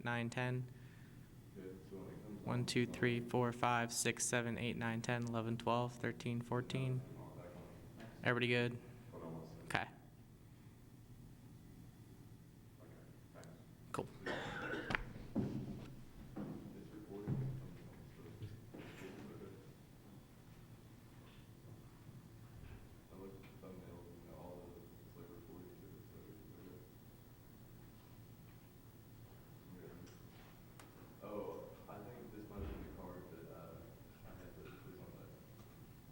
9, 10. Good. So when it comes 1, 2, 3, 4, 5, 6, 7, 8, 9, 10, 11, 12, 13, 14. Everybody good? Hold on 1 second. Okay. Okay, thanks. Cool. It's recording. I looked at the thumbnail and all the, it's like recording to it, so it's okay. Oh, I think this might have been the card that I had to put on that,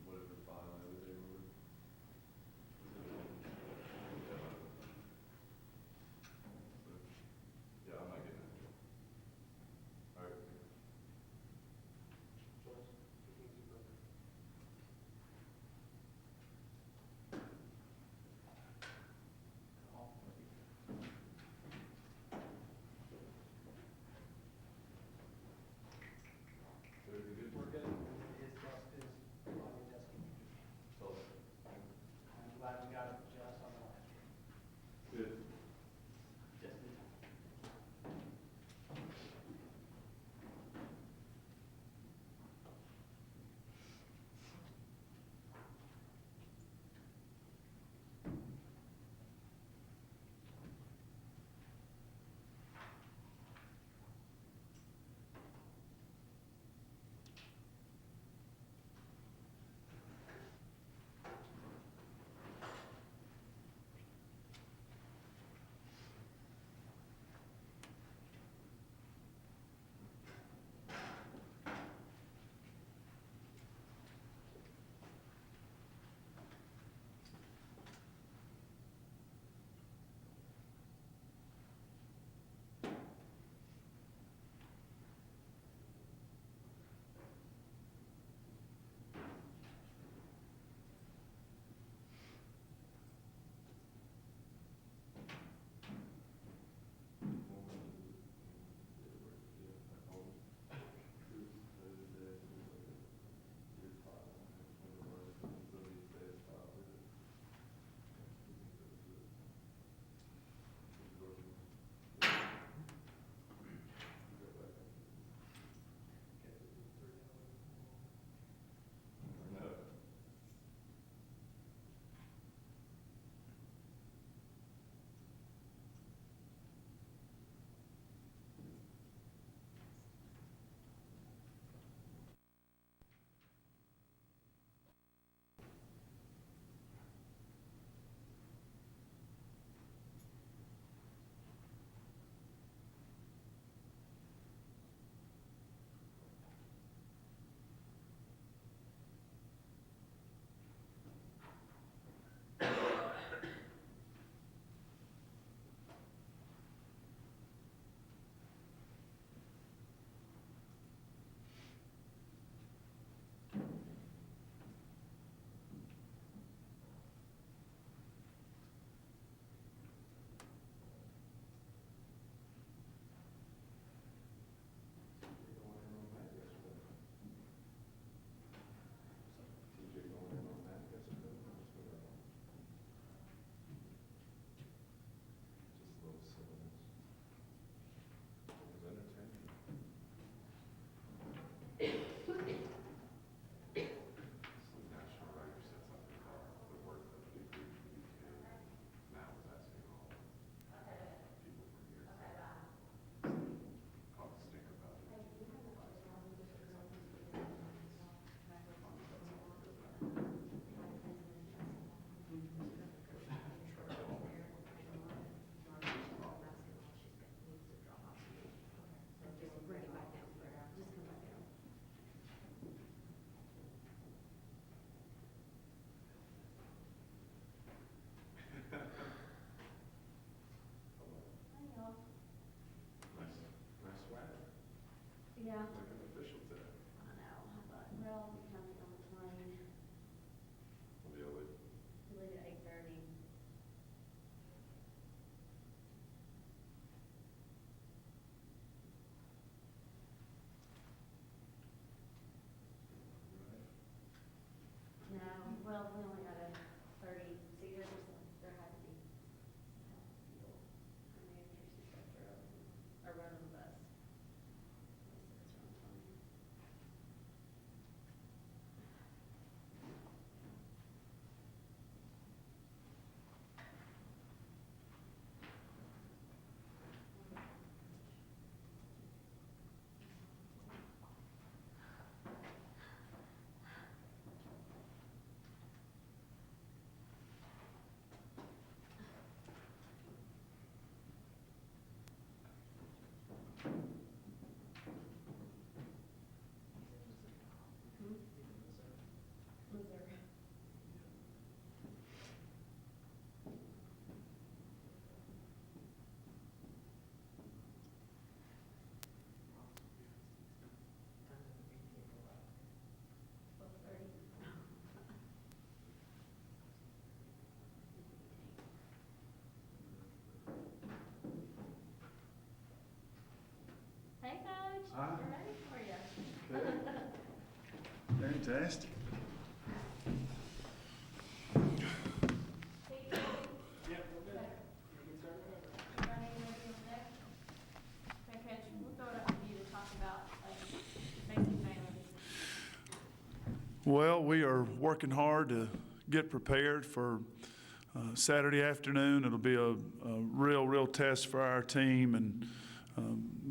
whatever file the other day, remember? So, yeah, I'm not getting it. All right. So is it good? We're good. His desk is on your desk. So, I'm glad we got it just on the last one. good. Just in time. No. TJ going in on that yesterday. Just a little silliness. It was entertaining. Some national writer said something about the work that they do for the UK. Now it's asking all people from here. Caught the stink about it. Just bring it back down. Just come back down. Hi, y'all. Nice swagger. Yeah. Like an official today. I know. I thought, well, we have to on the plane. What do you leave? We leave at 8:30. No, well, we only got a 30 seaters, so there had to be. I made Kirsty go through or run on the bus. You ready for you? Fantastic. Yep, we're good. You can start whenever. Running ready over there? Okay, Coach, we'll throw it up to you to talk about, basic Baylor. Well, we are working hard to get prepared for Saturday afternoon. It'll be a real test for our team, and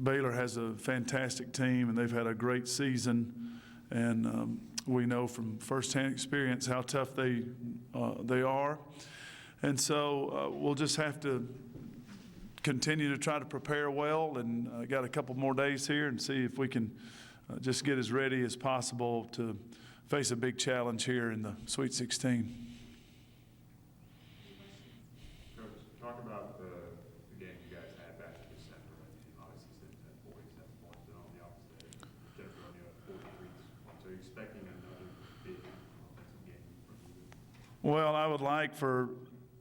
Baylor has a fantastic team, and they've had a great season, and we know from firsthand experience how tough they are. And so we'll just have to continue to try to prepare well, and got a couple more days here and see if we can just get as ready as possible to face a big challenge here in the Sweet 16. Coach, talk about the game you guys had back in December. Obviously, Sims had 47 points, but on the opposite end, Jennifer only had 43. So you're expecting another big offensive game from you? Well, I would like for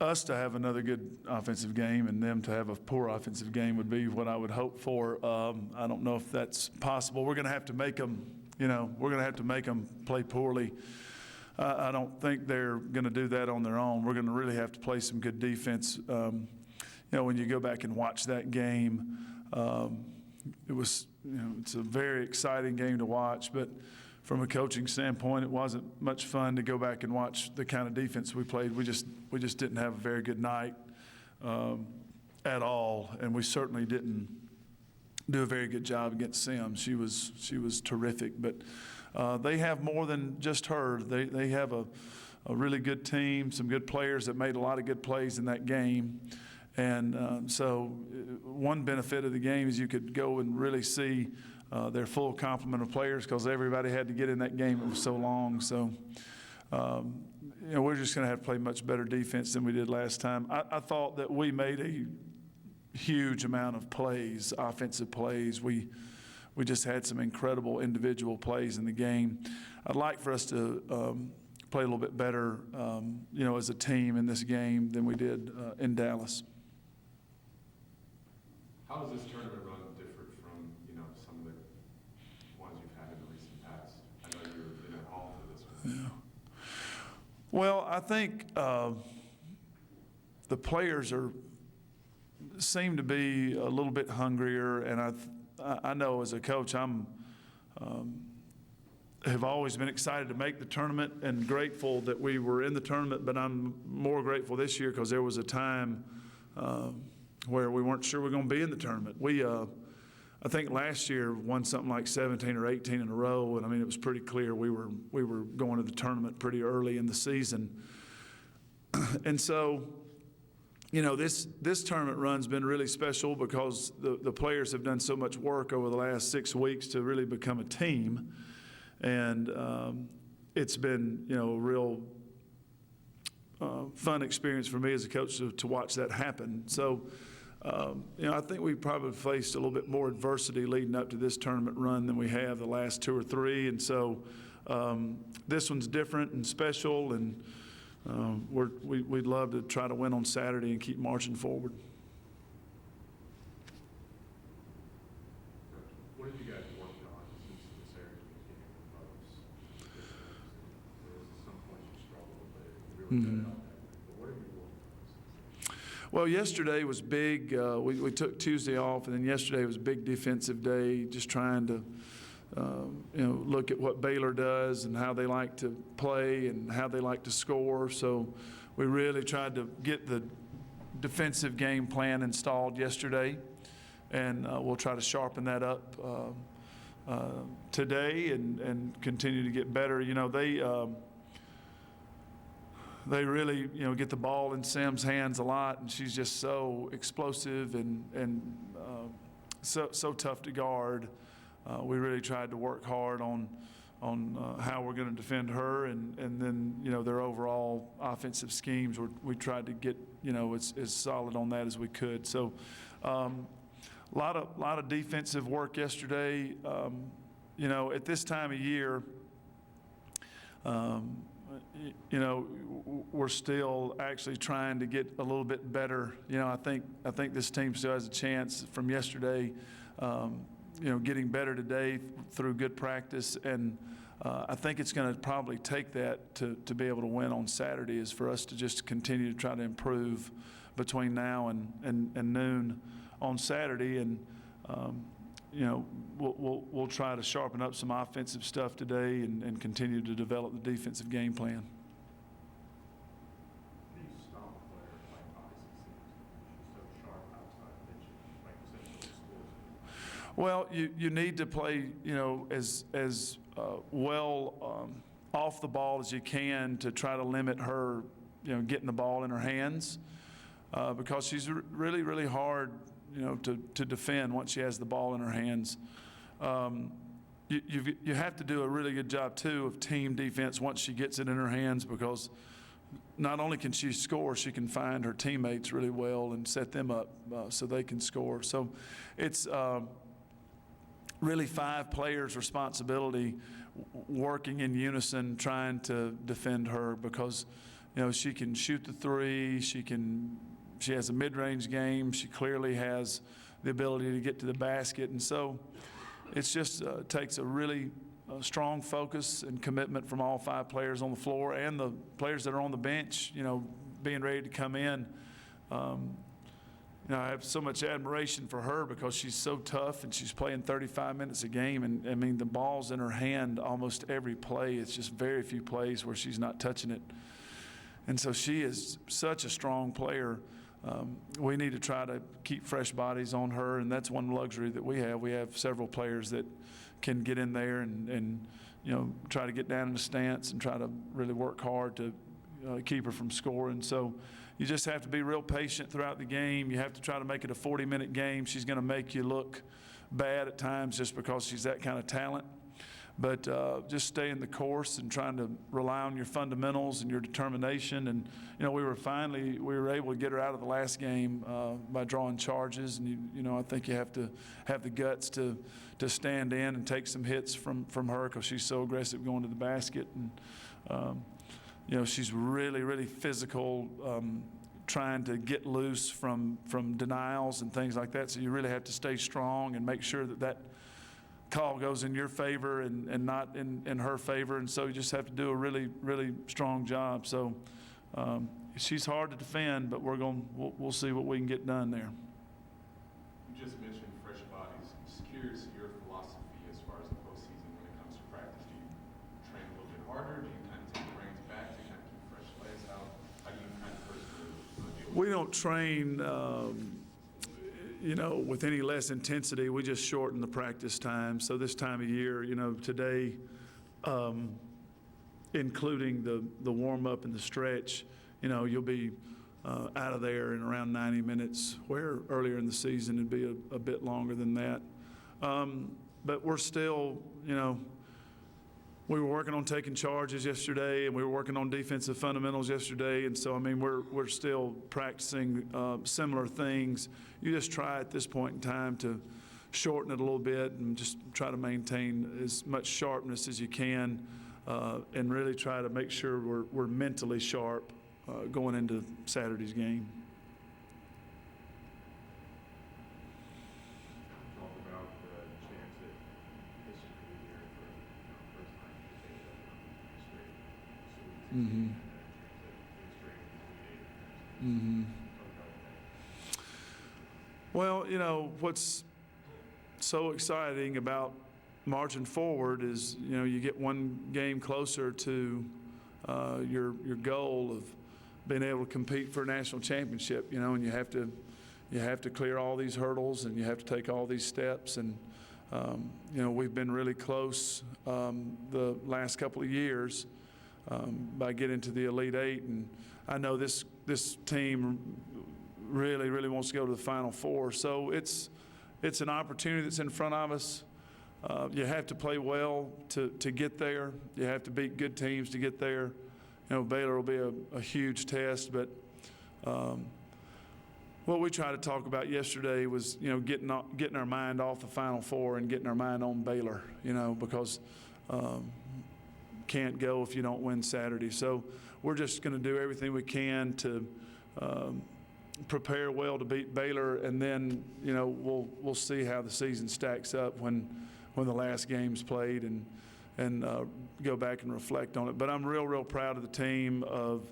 us to have another good offensive game, and them to have a poor offensive game would be what I would hope for. I don't know if that's possible. We're going to have to make them, we're going to have to make them play poorly. I don't think they're going to do that on their own. We're going to really have to play some good defense. When you go back and watch that game, it was, it's a very exciting game to watch, but from a coaching standpoint, it wasn't much fun to go back and watch the kind of defense we played. We just didn't have a very good night at all, and we certainly didn't do a very good job against Sims. She was terrific, but they have more than just her. They have a really good team, some good players that made a lot of good plays in that game. And so one benefit of the game is you could go and really see their full complement of players, because everybody had to get in that game. It was so long. So, we're just going to have to play much better defense than we did last time. I thought that we made a huge amount of plays, offensive plays. We just had some incredible individual plays in the game. I'd like for us to play a little bit better, as a team in this game than we did in Dallas. How does this tournament run different from, some of the ones you've had in the recent past? I know you've been at home for this one. Yeah. Well, I think the players seem to be a little bit hungrier, and I know as a coach have always been excited to make the tournament and grateful that we were in the tournament, but I'm more grateful this year because there was a time where we weren't sure we were going to be in the tournament. We, I think last year won something like 17 or 18 in a row, and it was pretty clear we were going to the tournament pretty early in the season. And so, this tournament run's been really special because the players have done so much work over the last 6 weeks to really become a team. And it's been, a real fun experience for me as a coach to watch that happen. So, I think we probably faced a little bit more adversity leading up to this tournament run than we have the last 2 or 3. And so this one's different and special, and we'd love to try to win on Saturday and keep marching forward. What have you guys worked on since this area became most? There was some points you struggled, but it really got out there. But what have you worked on? Well, yesterday was big. We took Tuesday off, and then yesterday was a big defensive day, just trying to look at what Baylor does and how they like to play and how they like to score. So we really tried to get the defensive game plan installed yesterday, and we'll try to sharpen that up today and continue to get better. They really, get the ball in Sam's hands a lot, and she's just so explosive and so tough to guard. We really tried to work hard on how we're going to defend her, and then their overall offensive schemes. We tried to get as solid on that as we could. So a lot of defensive work yesterday. At this time of year, we're still actually trying to get a little bit better. I think this team still has a chance from yesterday. getting better today through good practice. And I think it's going to probably take that to be able to win on Saturday, is for us to just continue to try to improve between now and noon on Saturday. And, we'll try to sharpen up some offensive stuff today and continue to develop the defensive game plan. How do you stop a player like obviously seems she's so sharp outside pitching, like you said, those scores? Well, you need to play, as well off the ball as you can to try to limit her, getting the ball in her hands, because she's really, really hard, to defend once she has the ball in her hands. You have to do a really good job, too, of team defense once she gets it in her hands, because not only can she score, she can find her teammates really well and set them up so they can score. So it's really 5 players' responsibility working in unison trying to defend her, because she can shoot the three, she has a mid-range game, she clearly has the ability to get to the basket, and so it's just takes a really strong focus and commitment from all 5 players on the floor and the players that are on the bench, being ready to come in. I have so much admiration for her because she's so tough and she's playing 35 minutes a game. And I mean, the ball's in her hand almost every play. It's just very few plays where she's not touching it. And so she is such a strong player. We need to try to keep fresh bodies on her, and that's one luxury that we have. We have several players that can get in there and try to get down in the stance and try to really work hard to keep her from scoring. So you just have to be real patient throughout the game. You have to try to make it a 40-minute game. She's going to make you look bad at times just because she's that kind of talent. But just staying the course and trying to rely on your fundamentals and your determination. And, we were able to get her out of the last game by drawing charges. And, I think you have to have the guts to stand in and take some hits from her, because she's so aggressive going to the basket. And, she's really, really physical, trying to get loose from denials and things like that. So you really have to stay strong and make sure that call goes in your favor and not in her favor. And so you just have to do a really, really strong job. So she's hard to defend, but we'll see what we can get done there. You just mentioned fresh bodies. I'm just curious your philosophy as far as the postseason when it comes to practice. Do you train a little bit harder? Do you kind of take the reins back to kind of keep fresh legs out? How do you kind of personally deal with it? We don't train with any less intensity. We just shorten the practice time. So this time of year, today, including the warm-up and the stretch, you'll be out of there in around 90 minutes, where earlier in the season it'd be a bit longer than that. But we're still, we were working on taking charges yesterday, and we were working on defensive fundamentals yesterday. And so, we're still practicing similar things. You just try at this point in time to shorten it a little bit and just try to maintain as much sharpness as you can, and really try to make sure we're mentally sharp going into Saturday's game. Talk about the chance at this is the year for first time to take that straight. So Mm-hmm. Mm-hmm. Well, what's so exciting about marching forward is, you get one game closer to your goal of being able to compete for a national championship, and you have to clear all these hurdles, and you have to take all these steps. And, we've been really close the last couple of years by getting to the Elite Eight. And I know this team really, really wants to go to the Final Four. So it's an opportunity that's in front of us. You have to play well to get there. You have to beat good teams to get there. Baylor will be a huge test, but what we tried to talk about yesterday was, getting our mind off the Final Four and getting our mind on Baylor, because can't go if you don't win Saturday. So we're just going to do everything we can to prepare well to beat Baylor, and then, you know, we'll see how the season stacks up when the last game's played, and go back and reflect on it. But I'm real proud of the team, of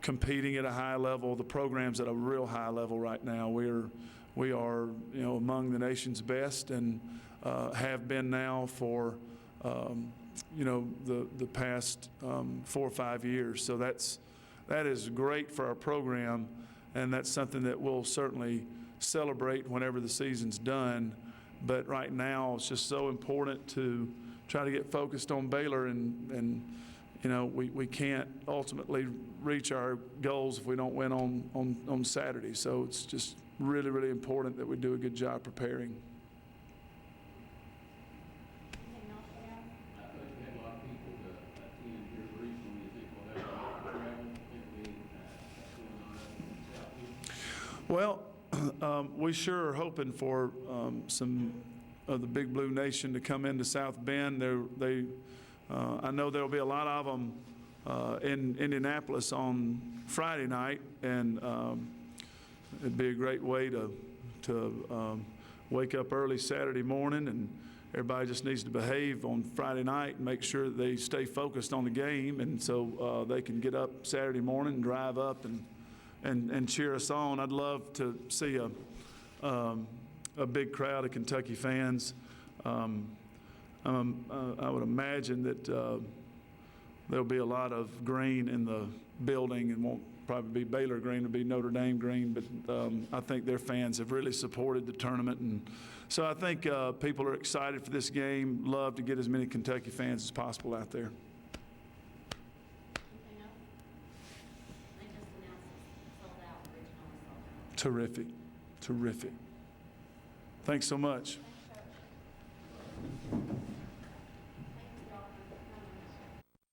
competing at a high level. The program's at a real high level right now. We are, you know, among the nation's best, and have been now for, you know, the past 4 or 5 years. So that is great for our program, and that's something that we'll certainly celebrate whenever the season's done. But right now, it's just so important to try to get focused on Baylor, and you know, we can't ultimately reach our goals if we don't win on Saturday. So it's just really important that we do a good job preparing. Anything else you have? I thought you had a lot of people that attended here recently. You think we'll have a lot of travel? Think we, Well, we sure are hoping for some of the Big Blue Nation to come into South Bend. I know there'll be a lot of them in Indianapolis on Friday night, and it'd be a great way to wake up early Saturday morning, and everybody just needs to behave on Friday night and make sure that they stay focused on the game, and so they can get up Saturday morning and drive up and cheer us on. I'd love to see a big crowd of Kentucky fans. I would imagine that there'll be a lot of green in the building, and won't probably be Baylor green, it'll be Notre Dame green, but I think their fans have really supported the tournament, and so I think people are excited for this game, love to get as many Kentucky fans as possible out there. Anything else? They just announced it's sold out, original is sold out. Terrific. Thanks so much. Thanks, Coach.